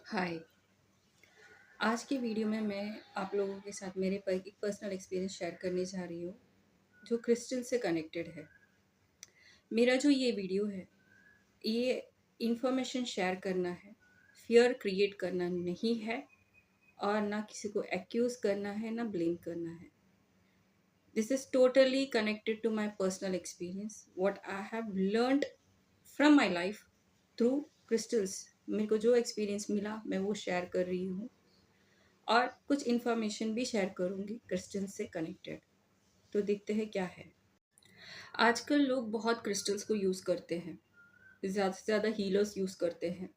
हाय। आज की वीडियो में मैं आप लोगों के साथ मेरे पर एक पर्सनल एक्सपीरियंस शेयर करने जा रही हूँ जो क्रिस्टल से कनेक्टेड है। मेरा जो ये वीडियो है ये इंफॉर्मेशन शेयर करना है, फियर क्रिएट करना नहीं है और ना किसी को एक्यूज करना है ना ब्लेम करना है। This is totally connected to my personal experience what I have learned from my life through crystals. मेरे को जो एक्सपीरियंस मिला मैं वो शेयर कर रही हूँ और कुछ इन्फॉर्मेशन भी शेयर करूंगी क्रिस्टल से कनेक्टेड। तो देखते हैं क्या है। आजकल लोग बहुत क्रिस्टल्स को यूज़ करते हैं, ज़्यादा से ज़्यादा हीलर्स यूज़ करते हैं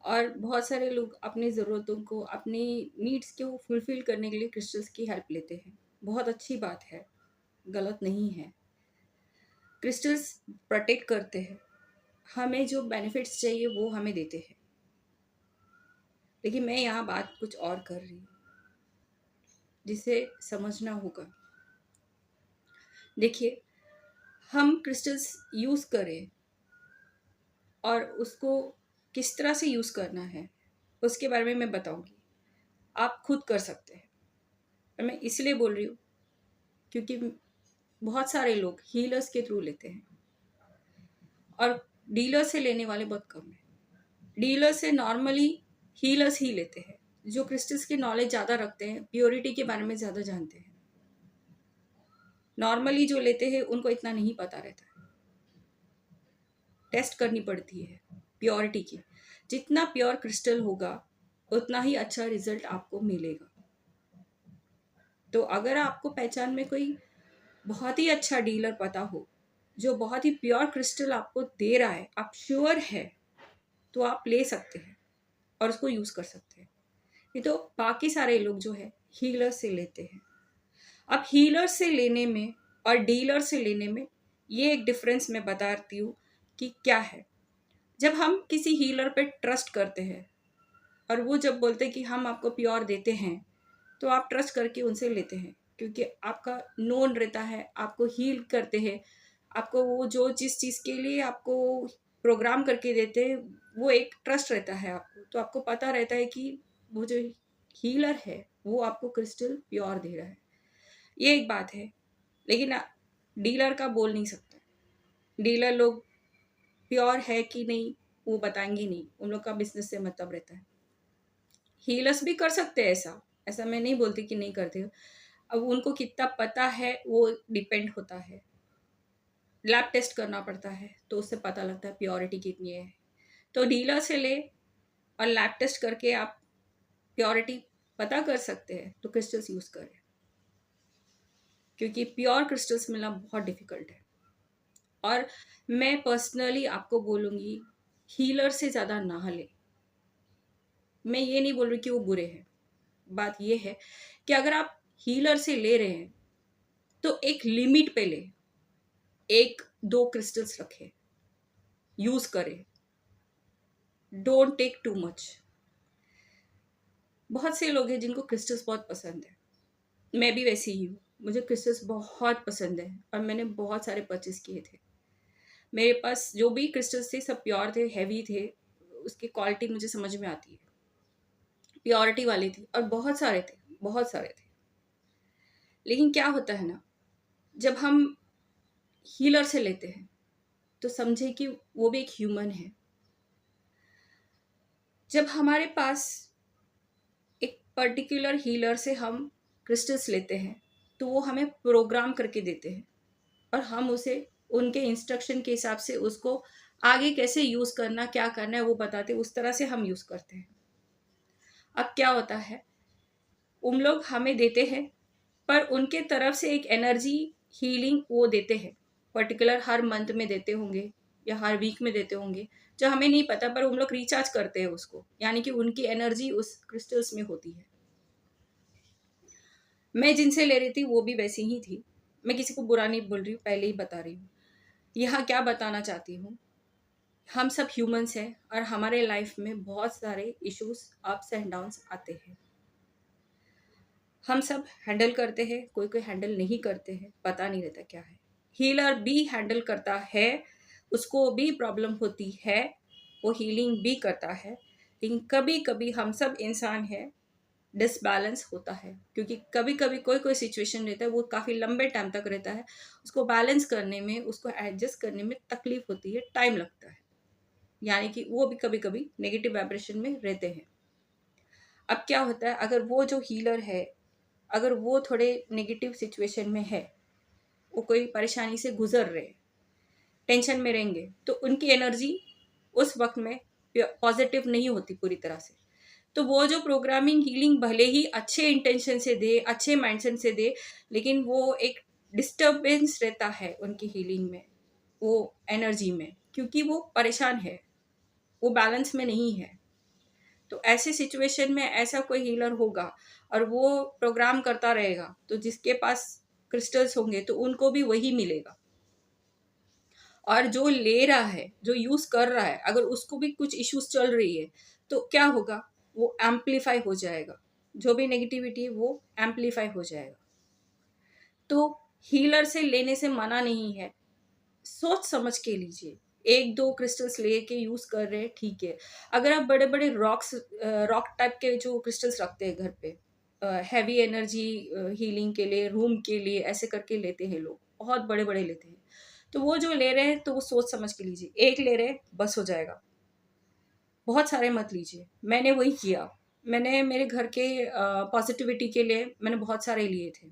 और बहुत सारे लोग अपनी ज़रूरतों को, अपनी नीड्स को फुलफ़िल करने के लिए क्रिस्टल्स की हेल्प लेते हैं। बहुत अच्छी बात है, गलत नहीं है। क्रिस्टल्स प्रोटेक्ट करते हैं, हमें जो बेनिफिट्स चाहिए वो हमें देते हैं। लेकिन मैं यहाँ बात कुछ और कर रही हूँ जिसे समझना होगा। देखिए, हम क्रिस्टल्स यूज़ करें और उसको किस तरह से यूज़ करना है उसके बारे में मैं बताऊंगी। आप खुद कर सकते हैं और मैं इसलिए बोल रही हूँ क्योंकि बहुत सारे लोग हीलर्स के थ्रू लेते हैं और डीलर से लेने वाले बहुत कम हैं। डीलर से नॉर्मली हीलर्स ही लेते हैं जो क्रिस्टल्स की नॉलेज ज़्यादा रखते हैं, प्योरिटी के बारे में ज़्यादा जानते हैं। नॉर्मली जो लेते हैं उनको इतना नहीं पता रहता है, टेस्ट करनी पड़ती है प्योरिटी की। जितना प्योर क्रिस्टल होगा उतना ही अच्छा रिजल्ट आपको मिलेगा। तो अगर आपको पहचान में कोई बहुत ही अच्छा डीलर पता हो जो बहुत ही प्योर क्रिस्टल आपको दे रहा है, आप श्योर है, तो आप ले सकते हैं और उसको यूज़ कर सकते हैं। नहीं तो बाकी सारे लोग जो है हीलर से लेते हैं। अब हीलर से लेने में और डीलर से लेने में ये एक डिफरेंस मैं बताती हूँ कि क्या है। जब हम किसी हीलर पे ट्रस्ट करते हैं और वो जब बोलते हैं कि हम आपको प्योर देते हैं, तो आप ट्रस्ट करके उनसे लेते हैं क्योंकि आपका नोन रहता है, आपको हील करते हैं, आपको वो जो जिस चीज़ के लिए आपको प्रोग्राम करके देते हैं वो एक ट्रस्ट रहता है आपको। तो आपको पता रहता है कि वो जो हीलर है वो आपको क्रिस्टल प्योर दे रहा है। ये एक बात है। लेकिन डीलर का बोल नहीं सकता। डीलर लोग प्योर है कि नहीं वो बताएंगे नहीं, उन लोग का बिजनेस से मतलब रहता है। हीलर्स भी कर सकते हैं ऐसा, ऐसा मैं नहीं बोलती कि नहीं करते हो। अब उनको कितना पता है वो डिपेंड होता है। लैब टेस्ट करना पड़ता है तो उससे पता लगता है प्योरिटी कितनी है। तो डीलर से ले और लैब टेस्ट करके आप प्योरिटी पता कर सकते हैं तो क्रिस्टल्स यूज़ करें, क्योंकि प्योर क्रिस्टल्स मिलना बहुत डिफ़िकल्ट है। और मैं पर्सनली आपको बोलूँगी हीलर से ज़्यादा ना ले। मैं ये नहीं बोल रही कि वो बुरे हैं, बात ये है कि अगर आप हीलर से ले रहे हैं तो एक लिमिट पे ले, एक दो क्रिस्टल्स रखे, यूज करें, डोंट टेक टू मच। बहुत से लोग हैं जिनको क्रिस्टल्स बहुत पसंद है, मैं भी वैसी ही हूँ। मुझे क्रिस्टल्स बहुत पसंद है और मैंने बहुत सारे परचेस किए थे। मेरे पास जो भी क्रिस्टल्स थे सब प्योर थे, हैवी थे, उसकी क्वालिटी मुझे समझ में आती है, प्योरिटी वाली थी और बहुत सारे थे, बहुत सारे थे। लेकिन क्या होता है ना, जब हम हीलर से लेते हैं तो समझे कि वो भी एक ह्यूमन है। जब हमारे पास एक पर्टिकुलर हीलर से हम क्रिस्टल्स लेते हैं तो वो हमें प्रोग्राम करके देते हैं और हम उसे उनके इंस्ट्रक्शन के हिसाब से उसको आगे कैसे यूज़ करना, क्या करना है वो बताते, उस तरह से हम यूज़ करते हैं। अब क्या होता है, उन लोग हमें देते हैं पर उनके तरफ से एक एनर्जी हीलिंग वो देते हैं, पर्टिकुलर हर मंथ में देते होंगे या हर वीक में देते होंगे, जो हमें नहीं पता, पर उन लोग रिचार्ज करते हैं उसको, यानी कि उनकी एनर्जी उस क्रिस्टल्स में होती है। मैं जिनसे ले रही थी वो भी वैसी ही थी। मैं किसी को बुरा नहीं बोल रही हूँ, पहले ही बता रही हूँ। यहाँ क्या बताना चाहती हूँ, हम सब ह्यूमंस हैं और हमारे लाइफ में बहुत सारे इश्यूज, अप्स एंड डाउन्स आते हैं। हम सब हैंडल करते हैं, कोई कोई हैंडल नहीं करते हैं, पता नहीं रहता क्या है। हीलर भी हैंडल करता है, उसको भी प्रॉब्लम होती है, वो हीलिंग भी करता है। लेकिन कभी कभी हम सब इंसान हैं, डिसबैलेंस होता है, क्योंकि कभी कभी कोई कोई सिचुएशन रहता है वो काफ़ी लंबे टाइम तक रहता है, उसको बैलेंस करने में, उसको एडजस्ट करने में तकलीफ होती है, टाइम लगता है, यानी कि वो भी कभी कभी नेगेटिव वाइब्रेशन में रहते हैं। अब क्या होता है, अगर वो जो हीलर है, अगर वो थोड़े नेगेटिव सिचुएशन में है, वो कोई परेशानी से गुजर रहे, टेंशन में रहेंगे, तो उनकी एनर्जी उस वक्त में पॉजिटिव नहीं होती पूरी तरह से। तो वो जो प्रोग्रामिंग हीलिंग भले ही अच्छे इंटेंशन से दे, अच्छे माइंडसेट से दे, लेकिन वो एक डिस्टर्बेंस रहता है उनकी हीलिंग में, वो एनर्जी में, क्योंकि वो परेशान है, वो बैलेंस में नहीं है। तो ऐसे सिचुएशन में ऐसा कोई हीलर होगा और वो प्रोग्राम करता रहेगा, तो जिसके पास क्रिस्टल्स होंगे तो उनको भी वही मिलेगा। और जो ले रहा है, जो यूज कर रहा है, अगर उसको भी कुछ इश्यूज चल रही है, तो क्या होगा, वो एम्पलीफाई हो जाएगा, जो भी नेगेटिविटी है वो एम्पलीफाई हो जाएगा। तो हीलर से लेने से मना नहीं है, सोच समझ के लीजिए। एक दो क्रिस्टल्स लेके यूज कर रहे हैं, ठीक है। अगर आप बड़े बड़े रॉक टाइप के जो क्रिस्टल्स रखते हैं घर पे, हैवी एनर्जी हीलिंग के लिए, रूम के लिए, ऐसे करके लेते हैं लोग, बहुत बड़े बड़े लेते हैं। तो वो जो ले रहे हैं तो वो सोच समझ के लीजिए, एक ले रहे हैं बस हो जाएगा, बहुत सारे मत लीजिए। मैंने वही किया, मैंने मेरे घर के पॉजिटिविटी के लिए मैंने बहुत सारे लिए थे,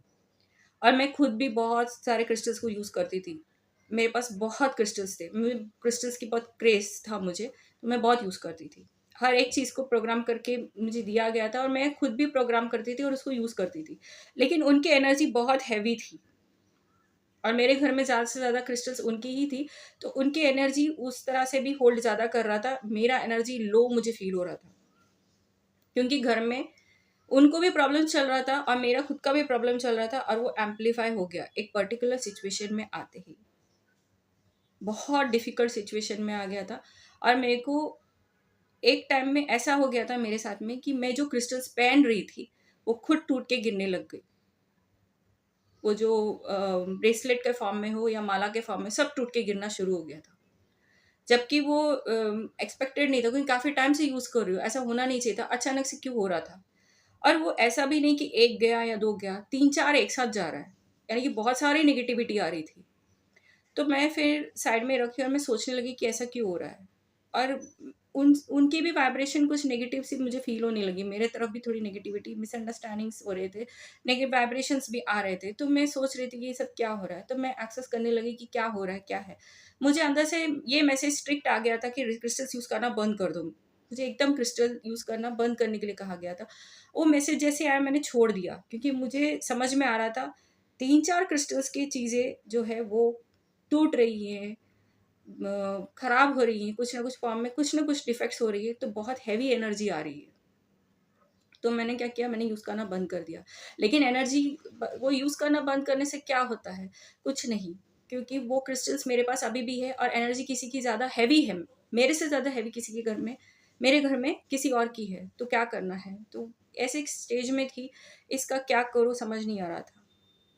और मैं खुद भी बहुत सारे क्रिस्टल्स को यूज़ करती थी। मेरे पास बहुत क्रिस्टल्स थे, मुझे क्रिस्टल्स की बहुत क्रेज़ था मुझे, तो मैं बहुत यूज़ करती थी। हर एक चीज़ को प्रोग्राम करके मुझे दिया गया था, और मैं खुद भी प्रोग्राम करती थी और उसको यूज़ करती थी। लेकिन उनकी एनर्जी बहुत हेवी थी, और मेरे घर में ज़्यादा से ज़्यादा क्रिस्टल्स उनकी ही थी, तो उनकी एनर्जी उस तरह से भी होल्ड ज़्यादा कर रहा था, मेरा एनर्जी लो मुझे फ़ील हो रहा था। क्योंकि घर में उनको भी प्रॉब्लम चल रहा था और मेरा खुद का भी प्रॉब्लम चल रहा था, और वो एम्पलीफाई हो गया एक पर्टिकुलर सिचुएशन में आते ही। बहुत डिफिकल्ट सिचुएशन में आ गया था, और मेरे को एक टाइम में ऐसा हो गया था मेरे साथ में कि मैं जो क्रिस्टल्स पहन रही थी वो खुद टूट के गिरने लग गई। वो जो ब्रेसलेट के फॉर्म में हो या माला के फॉर्म में, सब टूट के गिरना शुरू हो गया था। जबकि वो एक्सपेक्टेड नहीं था, क्योंकि काफ़ी टाइम से यूज़ कर रही हूँ, ऐसा होना नहीं चाहिए था, अचानक से क्यों हो रहा था। और वो ऐसा भी नहीं कि एक गया या दो गया, तीन चार एक साथ जा रहा है, यानी कि बहुत सारी नेगेटिविटी आ रही थी। तो मैं फिर साइड में रखी और मैं सोचने लगी कि ऐसा क्यों हो रहा है। और उनकी भी वाइब्रेशन कुछ नेगेटिव सी मुझे फील होने लगी, मेरे तरफ भी थोड़ी नेगेटिविटी, मिसअंडरस्टैंडिंग्स हो रहे थे, नेगेटिव वाइब्रेशंस भी आ रहे थे। तो मैं सोच रही थी कि ये सब क्या हो रहा है, तो मैं एक्सेस करने लगी कि क्या हो रहा है, क्या है। मुझे अंदर से ये मैसेज स्ट्रिक्ट आ गया था कि क्रिस्टल्स यूज़ करना बंद कर दो, मुझे एकदम क्रिस्टल यूज़ करना बंद करने के लिए कहा गया था। वो मैसेज जैसे आया मैंने छोड़ दिया, क्योंकि मुझे समझ में आ रहा था तीन चार क्रिस्टल्स की चीज़ें जो है वो टूट रही हैं, खराब हो रही हैं, कुछ ना कुछ फॉर्म में कुछ ना कुछ डिफेक्ट्स हो रही है, तो बहुत हैवी एनर्जी आ रही है। तो मैंने क्या किया, मैंने यूज़ करना बंद कर दिया। लेकिन एनर्जी, वो यूज़ करना बंद करने से क्या होता है, कुछ नहीं, क्योंकि वो क्रिस्टल्स मेरे पास अभी भी है, और एनर्जी किसी की ज़्यादा हैवी है, मेरे से ज़्यादा हैवी किसी के घर में, मेरे घर में किसी और की है, तो क्या करना है। तो ऐसे एक स्टेज में थी, इसका क्या करूँ समझ नहीं आ रहा था।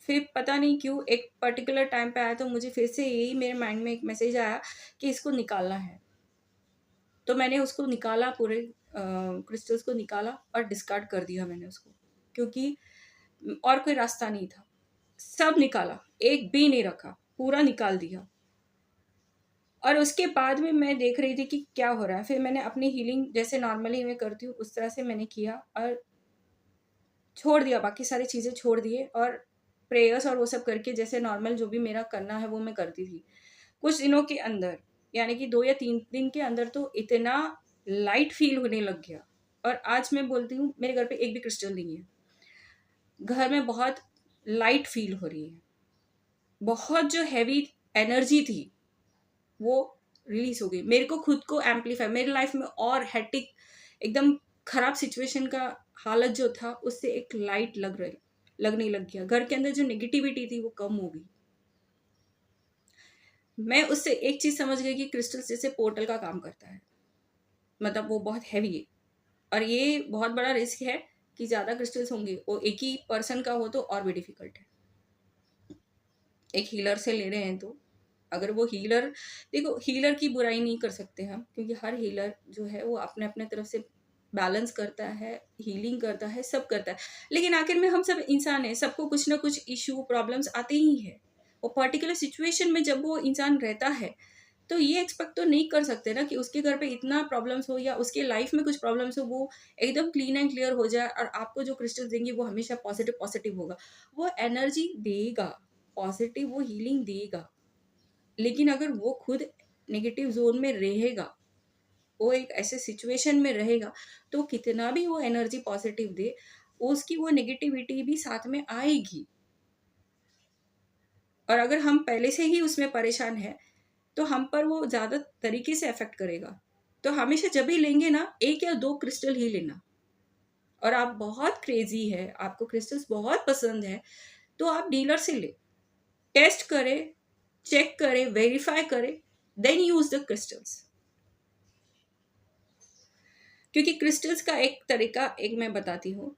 फिर पता नहीं क्यों एक पर्टिकुलर टाइम पे आया, तो मुझे फिर से यही मेरे माइंड में एक मैसेज आया कि इसको निकालना है। तो मैंने उसको निकाला, पूरे क्रिस्टल्स को निकाला और डिस्कार्ड कर दिया मैंने उसको, क्योंकि और कोई रास्ता नहीं था। सब निकाला, एक भी नहीं रखा, पूरा निकाल दिया। और उसके बाद में मैं देख रही थी कि क्या हो रहा है। फिर मैंने अपनी हीलिंग जैसे नॉर्मली मैं करती हूँ उस तरह से मैंने किया, और छोड़ दिया, बाकी सारी चीज़ें छोड़ दिए, और प्रेयर्स और वो सब करके जैसे नॉर्मल जो भी मेरा करना है वो मैं करती थी। कुछ दिनों के अंदर, यानी कि 2 या 3 दिन के अंदर, तो इतना लाइट फ़ील होने लग गया, और आज मैं बोलती हूँ मेरे घर पे एक भी क्रिस्टल नहीं है। घर में बहुत लाइट फ़ील हो रही है। बहुत जो हेवी एनर्जी थी वो रिलीज़ हो गई। मेरे को खुद को एम्प्लीफाई, मेरी लाइफ़ में और हेक्टिक, एकदम खराब सिचुएशन का हालत जो था, उससे एक लाइट लगने लग गया। घर के अंदर जो नेगेटिविटी थी वो कम हो गई। मैं उससे एक चीज़ समझ गई कि क्रिस्टल्स जैसे पोर्टल का काम करता है। मतलब वो बहुत हेवी है, और ये बहुत बड़ा रिस्क है कि ज़्यादा क्रिस्टल्स होंगे, वो एक ही पर्सन का हो तो और भी डिफ़िकल्ट है। एक हीलर से ले रहे हैं तो, अगर वो हीलर, देखो हीलर की बुराई नहीं कर सकते हम, क्योंकि हर हीलर जो है वो अपने अपने तरफ से बैलेंस करता है, हीलिंग करता है, सब करता है। लेकिन आखिर में हम सब इंसान हैं, सबको कुछ ना कुछ इश्यू, प्रॉब्लम्स आते ही हैं। वो पर्टिकुलर सिचुएशन में जब वो इंसान रहता है, तो ये एक्सपेक्ट तो नहीं कर सकते ना कि उसके घर पे इतना प्रॉब्लम्स हो या उसके लाइफ में कुछ प्रॉब्लम्स हो, वो एकदम क्लीन एंड क्लियर हो जाए और आपको जो क्रिस्टल्स देंगे वो हमेशा पॉजिटिव पॉजिटिव होगा। वो एनर्जी देगा, पॉजिटिव वो हीलिंग देगा। लेकिन अगर वो खुद नेगेटिव ज़ोन में रहेगा, वो एक ऐसे सिचुएशन में रहेगा, तो कितना भी वो एनर्जी पॉजिटिव दे, उसकी वो नेगेटिविटी भी साथ में आएगी। और अगर हम पहले से ही उसमें परेशान हैं, तो हम पर वो ज़्यादा तरीके से अफ़ेक्ट करेगा। तो हमेशा जब भी लेंगे ना, 1 या 2 क्रिस्टल ही लेना। और आप बहुत क्रेज़ी है, आपको क्रिस्टल्स बहुत पसंद है, तो आप डीलर से लें। टेस्ट करें, चेक करें, वेरीफ़ाई करें, देन यूज़ द क्रिस्टल्स। क्योंकि क्रिस्टल्स का एक तरीका एक मैं बताती हूँ।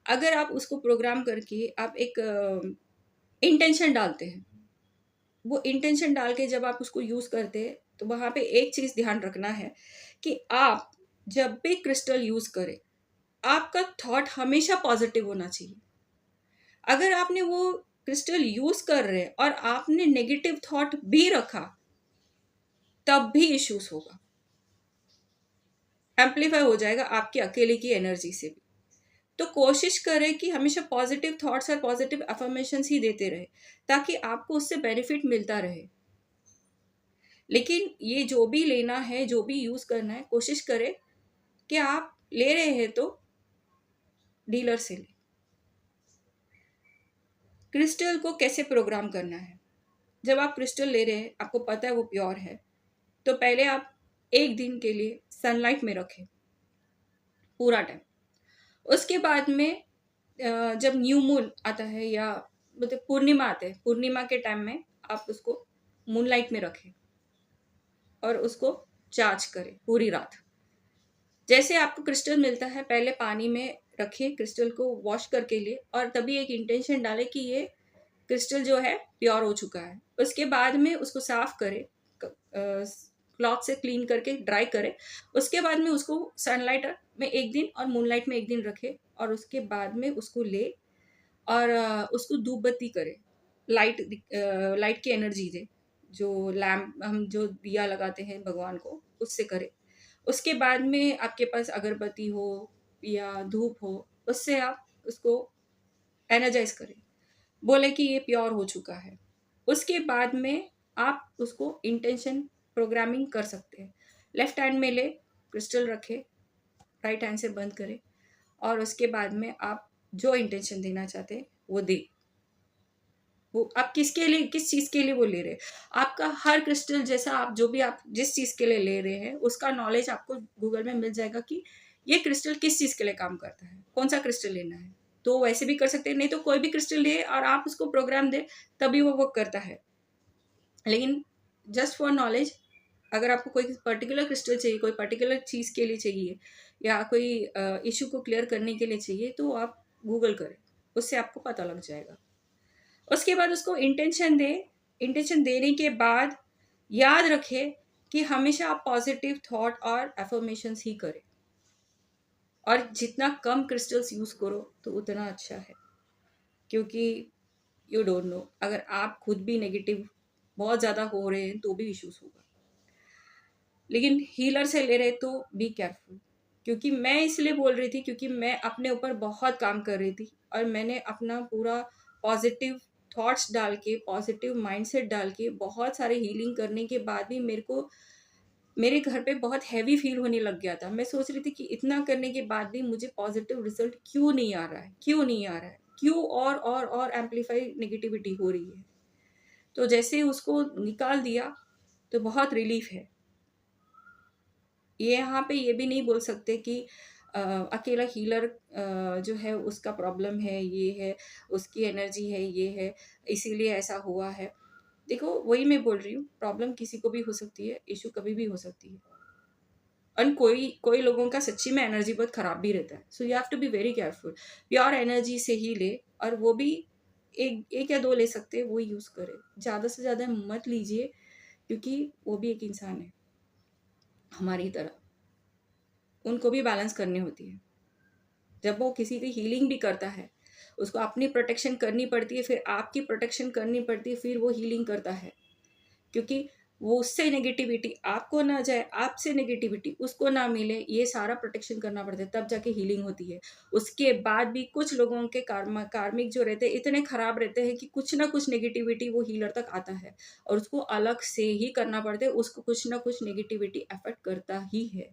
अगर आप उसको प्रोग्राम करके आप एक इंटेंशन डालते हैं, वो इंटेंशन डाल के जब आप उसको यूज़ करते हैं, तो वहाँ पे एक चीज़ ध्यान रखना है कि आप जब भी क्रिस्टल यूज़ करें, आपका थॉट हमेशा पॉज़िटिव होना चाहिए। अगर आपने वो क्रिस्टल यूज़ कर रहे हैं और आपने नेगेटिव थॉट भी रखा, तब भी इश्यूज़ होगा। एम्प्लीफाई हो जाएगा आपकी अकेले की एनर्जी से भी। तो कोशिश करें कि हमेशा पॉजिटिव थॉट्स और पॉजिटिव अफर्मेशंस ही देते रहे, ताकि आपको उससे बेनिफिट मिलता रहे। लेकिन ये जो भी लेना है, जो भी यूज़ करना है, कोशिश करें कि आप ले रहे हैं तो डीलर से लें। क्रिस्टल को कैसे प्रोग्राम करना है? जब आप क्रिस्टल ले रहे हैं, आपको पता है वो प्योर है, तो पहले आप 1 दिन के लिए सनलाइट में रखें, पूरा टाइम। उसके बाद में जब न्यू मून आता है या मतलब पूर्णिमा आते हैं, पूर्णिमा के टाइम में आप उसको मूनलाइट में रखें और उसको चार्ज करें पूरी रात। जैसे आपको क्रिस्टल मिलता है, पहले पानी में रखें क्रिस्टल को वॉश करके लिए, और तभी एक इंटेंशन डालें कि ये क्रिस्टल जो है प्योर हो चुका है। उसके बाद में उसको साफ करें, क्लॉथ से क्लीन करके ड्राई करें। उसके बाद में उसको सनलाइट में 1 दिन और मूनलाइट में 1 दिन रखें, और उसके बाद में उसको ले और उसको धूप बत्ती करें। लाइट की एनर्जी दे, जो लैम्प हम जो दिया लगाते हैं भगवान को, उससे करें। उसके बाद में आपके पास अगरबत्ती हो या धूप हो, उससे आप उसको एनर्जाइज करें, बोले कि ये प्योर हो चुका है। उसके बाद में आप उसको इंटेंशन प्रोग्रामिंग कर सकते हैं। लेफ्ट हैंड में ले, क्रिस्टल रखें, राइट हैंड से बंद करें, और उसके बाद में आप जो इंटेंशन देना चाहते हैं वो दे। वो आप किसके लिए, किस चीज़ के लिए वो ले रहे हैं। आपका हर क्रिस्टल जैसा, आप जो भी आप जिस चीज़ के लिए ले रहे हैं, उसका नॉलेज आपको गूगल में मिल जाएगा कि ये क्रिस्टल किस चीज़ के लिए काम करता है, कौन सा क्रिस्टल लेना है। तो वैसे भी कर सकते हैं, नहीं तो कोई भी क्रिस्टल ले और आप उसको प्रोग्राम दें, तभी वो वर्क करता है। लेकिन जस्ट फॉर नॉलेज, अगर आपको कोई पर्टिकुलर क्रिस्टल चाहिए, कोई पर्टिकुलर चीज़ के लिए चाहिए, या कोई इश्यू को क्लियर करने के लिए चाहिए, तो आप गूगल करें, उससे आपको पता लग जाएगा। उसके बाद उसको इंटेंशन दें। इंटेंशन देने के बाद याद रखें कि हमेशा आप पॉजिटिव थॉट और अफर्मेशंस ही करें, और जितना कम क्रिस्टल्स यूज़ करो तो उतना अच्छा है। क्योंकि यू डोंट नो, अगर आप खुद भी नेगेटिव बहुत ज़्यादा हो रहे हैं तो भी इश्यूज होगा। लेकिन हीलर से ले रहे तो बी केयरफुल। क्योंकि मैं इसलिए बोल रही थी क्योंकि मैं अपने ऊपर बहुत काम कर रही थी, और मैंने अपना पूरा पॉजिटिव थॉट्स डाल के, पॉजिटिव माइंडसेट डाल के, बहुत सारे हीलिंग करने के बाद भी मेरे को मेरे घर पे बहुत हैवी फील होने लग गया था। मैं सोच रही थी कि इतना करने के बाद भी मुझे पॉजिटिव रिजल्ट क्यों नहीं आ रहा है, क्यों नहीं आ रहा है, क्यों और एम्पलीफाई नेगेटिविटी हो रही है। तो जैसे ही उसको निकाल दिया, तो बहुत रिलीफ है। ये यहाँ पे ये भी नहीं बोल सकते कि अकेला हीलर जो है उसका प्रॉब्लम है, ये है, उसकी एनर्जी है, ये है, इसीलिए ऐसा हुआ है। देखो, वही मैं बोल रही हूँ, प्रॉब्लम किसी को भी हो सकती है, इश्यू कभी भी हो सकती है। और कोई कोई लोगों का सच्ची में एनर्जी बहुत खराब भी रहता है, so you have to be very careful. Pure energy से ही ले, और वो भी एक एक या दो ले सकते हैं, वो यूज़ करें। ज़्यादा से ज़्यादा मत लीजिए, क्योंकि वो भी एक इंसान है हमारी तरह। उनको भी बैलेंस करनी होती है। जब वो किसी की हीलिंग भी करता है, उसको अपनी प्रोटेक्शन करनी पड़ती है, फिर आपकी प्रोटेक्शन करनी पड़ती है, फिर वो हीलिंग करता है। क्योंकि वो उससे नेगेटिविटी आपको ना जाए, आपसे नेगेटिविटी उसको ना मिले, ये सारा प्रोटेक्शन करना पड़ता है, तब जाके हीलिंग होती है। उसके बाद भी कुछ लोगों के कार्मिक जो रहते हैं इतने खराब रहते हैं कि कुछ ना कुछ नेगेटिविटी वो हीलर तक आता है और उसको अलग से ही करना पड़ता है, उसको कुछ ना कुछ नेगेटिविटी अफेक्ट करता ही है।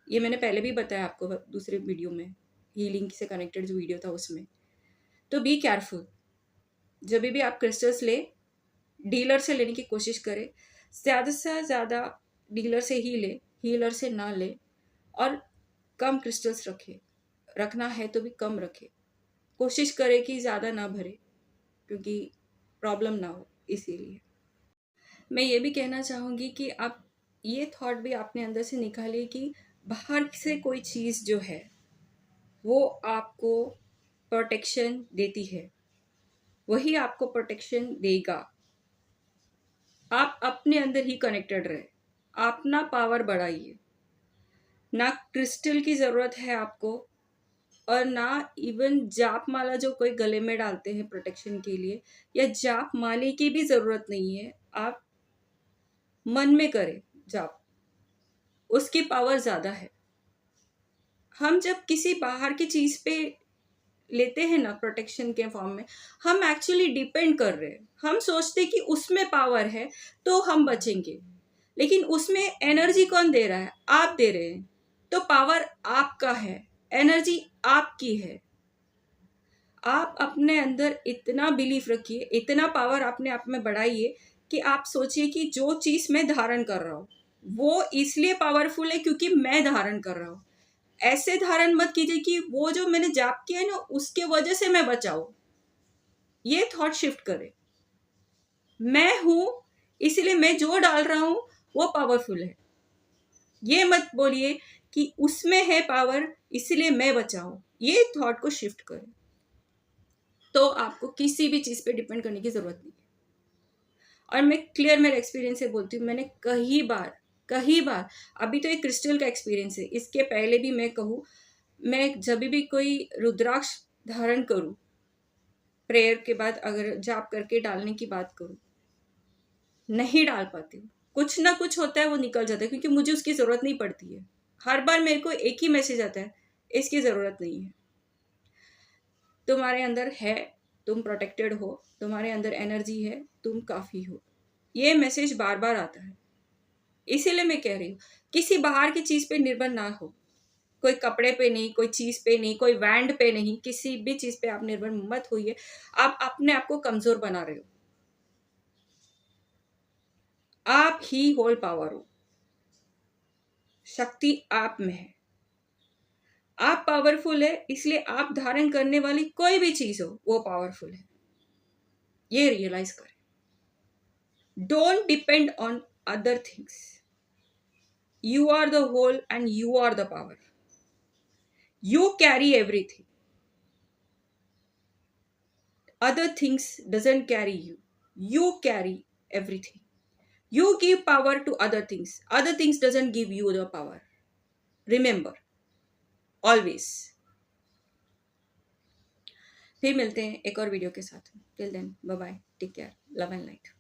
ये मैंने पहले भी बताया आपको दूसरे वीडियो में, हीलिंग से कनेक्टेड जो वीडियो था उसमें। तो बी केयरफुल, जब भी आप क्रिस्टल्स ले, डीलर से लेने की कोशिश करें, ज़्यादा से ज़्यादा डीलर से ही ले, हीलर से ना ले, और कम क्रिस्टल्स रखे, रखना है तो भी कम रखे, कोशिश करें कि ज़्यादा ना भरे क्योंकि प्रॉब्लम ना हो। इसीलिए मैं ये भी कहना चाहूँगी कि आप ये थॉट भी अपने अंदर से निकालिए कि बाहर से कोई चीज़ जो है वो आपको प्रोटेक्शन देती है, वही आपको प्रोटेक्शन देगा। आप अपने अंदर ही कनेक्टेड रहे, अपना पावर बढ़ाइए। ना क्रिस्टल की ज़रूरत है आपको, और ना इवन जाप माला जो कोई गले में डालते हैं प्रोटेक्शन के लिए, या जाप माले की भी ज़रूरत नहीं है। आप मन में करें जाप, उसकी पावर ज़्यादा है। हम जब किसी बाहर की चीज़ पे लेते हैं ना प्रोटेक्शन के फॉर्म में, हम एक्चुअली डिपेंड कर रहे हैं। हम सोचते कि उसमें पावर है तो हम बचेंगे, लेकिन उसमें एनर्जी कौन दे रहा है? आप दे रहे हैं। तो पावर आपका है, एनर्जी आपकी है। आप अपने अंदर इतना बिलीफ रखिए, इतना पावर अपने आप में बढ़ाइए कि आप सोचिए कि जो चीज़ मैं धारण कर रहा हूँ वो इसलिए पावरफुल है क्योंकि मैं धारण कर रहा हूँ। ऐसे धारण मत कीजिए कि वो जो मैंने जाप किया है ना उसके वजह से मैं बचाऊं। ये थॉट शिफ्ट करें, मैं हूं इसलिए मैं जो डाल रहा हूं वो पावरफुल है। ये मत बोलिए कि उसमें है पावर इसलिए मैं बचाऊं। ये थॉट को शिफ्ट करें, तो आपको किसी भी चीज पे डिपेंड करने की जरूरत नहीं है। और मैं क्लियर मेरे एक्सपीरियंस से बोलती हूँ, मैंने कई बार, अभी तो एक क्रिस्टल का एक्सपीरियंस है, इसके पहले भी मैं कहूँ, मैं जब भी कोई रुद्राक्ष धारण करूँ, प्रेयर के बाद अगर जाप करके डालने की बात करूँ, नहीं डाल पाती हूँ। कुछ ना कुछ होता है वो निकल जाता है क्योंकि मुझे उसकी ज़रूरत नहीं पड़ती है। हर बार मेरे को एक ही मैसेज आता है, इसकी ज़रूरत नहीं है। तुम्हारे अंदर है, तुम प्रोटेक्टेड हो, तुम्हारे अंदर एनर्जी है, तुम काफ़ी हो। ये मैसेज बार बार आता है। इसीलिए मैं कह रही हूँ किसी बाहर की चीज़ पे निर्भर ना हो, कोई कपड़े पे नहीं, कोई चीज़ पे नहीं, कोई बैंड पे नहीं, किसी भी चीज़ पे आप निर्भर मत होइए। आप अपने आप को कमज़ोर बना रहे हो। आप ही होल पावर हो, शक्ति आप में है। आप पावरफुल है इसलिए आप धारण करने वाली कोई भी चीज हो वो पावरफुल है। ये रियलाइज करें। Don't depend on other things. You are the whole and you are the power. You carry everything. Other things doesn't carry you. You carry everything. You give power to other things. Other things doesn't give you the power. Remember, always. फिर मिलते हैं एक और video के साथ। Till then, bye bye, take care, love and light.